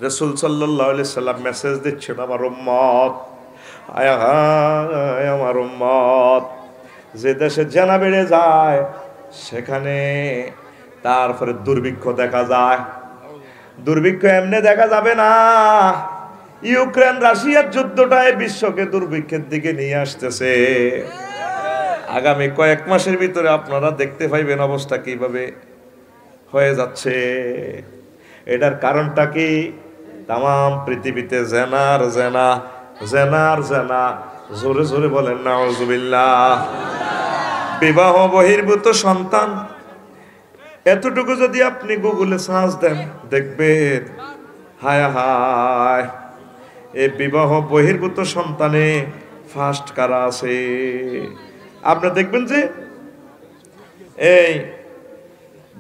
রাসূল সাল্লাল্লাহু আলাইহি সাল্লাম মেসেজ দিচ্ছেন, আমার উম্মত, আয় হায় আমার উম্মত, যে দেশে জেনা বেড়ে যায় সেখানে তারপরে দুর্ভিক্ষ দেখা যায়। দুর্ভিক্ষ এমনি দেখা যাবে না, ইউক্রেন রাশিয়ার যুদ্ধটাই বিশ্বকে দুর্ভিক্ষের দিকে নিয়ে আসতেছে। আগামী কয়েক মাসের ভিতরে আপনারা দেখতে পাইবেন অবস্থা কিভাবে হয়ে যাচ্ছে। এটার কারণটা কি? তাম পৃথিবীতে জেনার জেনা, জেনার জেনা, জোরে জোরে বলেন নাউজুবিল্লাহ। বিবাহ বহির্ভূত সন্তান, এতটুকু যদি আপনি গুগলে সার্চ দেন দেখবেন হায় হায় এই বিবাহ বহির্ভূত সন্তানে ফার্স্ট কারা আছে। আপনি দেখবেন যে এই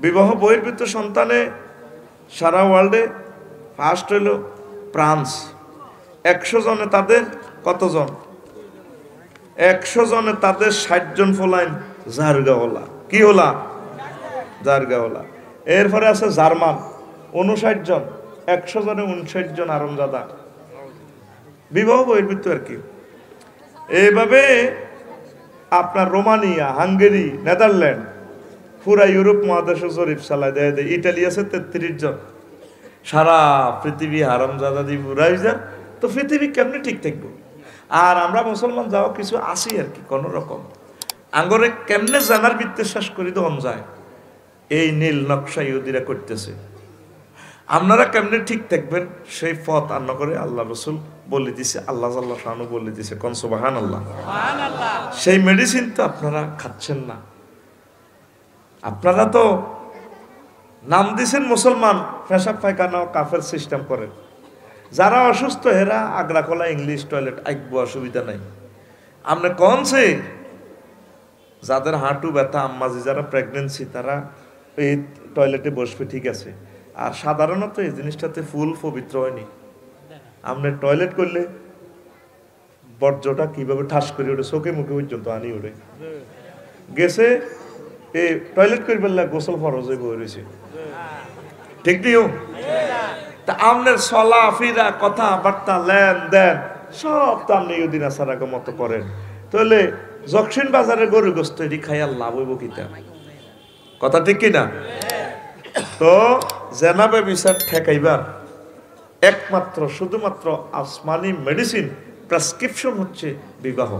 বিবাহ বহির্ভূত সন্তানে সারা ওয়ার্ল্ডে ফার্স্ট হইল ফ্রান্স। 100 জনে তাদের কতজন? 100 জনে তাদের 60 জন ফলাইন জারগাওয়ালা। কি হলা? জারগাওয়ালা। এরপরে আছে জার্মান 59 জন, 100 জনে 59 জন আরামজাদা। বিবাহ বহির্ভূত আর কি। এইভাবে আপনার রোমানিয়া, হাঙ্গেরি, নেদারল্যান্ড, পুরা ইউরোপ মহাদেশে জরিপ চালায় দেয়। ইটালি আছে 33 জন। সারা পৃথিবী হারামজাদা দিয়ে পুরাই যান, তো পৃথিবী কেমনি ঠিক থাকবো? আর আমরা মুসলমান যাও কিছু আসি আর কি, কোন রকম আঙ্গরে কেমনে জানার বিশ্বাস করি দন যায়। এই নীল নকশা ইহুদিরা করতেছে। আপনারা কেমনে ঠিক থাকবেন সেই পথ আন্না করে আল্লাহ রসুল বলে দিছে, আল্লাহ আল্লাহ শানু বলে দিছে, কোন সুবহানাল্লাহ। সেই মেডিসিন তো আপনারা খাচ্ছেন না। আপনারা তো নাম দিছেন মুসলমান, পেশাব পায়খানা কাফের সিস্টেম করেন। যারা অসুস্থ হেরা আগলা কলা ইংলিশ টয়লেট আইকবো, অসুবিধা নাই। আপনি কনছে যাদের হাঁটু ব্যথা, আম্মাজি যারা প্রেগনেন্সি, তারা এই টয়লেটে বসবে, ঠিক আছে। আর সাধারণত এই জিনিসটাতে ফুল পবিত্র হয়নি। আপনি টয়লেট করলে বর্জ্যটা কিভাবে ঠাস করে ওঠে, চোখে মুখে পর্যন্ত আনি ওঠে গেছে। এই টয়লেট করে ফেললে গোসল ফরজ হয়ে বয়ে রয়েছে, ঠিক নিও। তা আপনার চলা ফিরা কথাবার্তা লেনদেন সব তো আপনি ইউদিন আসারাকে মতো করেন। তাহলে জকসিন বাজারে গরু গোস্ত এটি খাইয়া লাভ হইব কিতা? কথা ঠিক কিনা? তো জেনাবে বিচার ঠেকাইবার একমাত্র শুধুমাত্র আসমানি মেডিসিন প্রেসক্রিপশন হচ্ছে বিবাহ।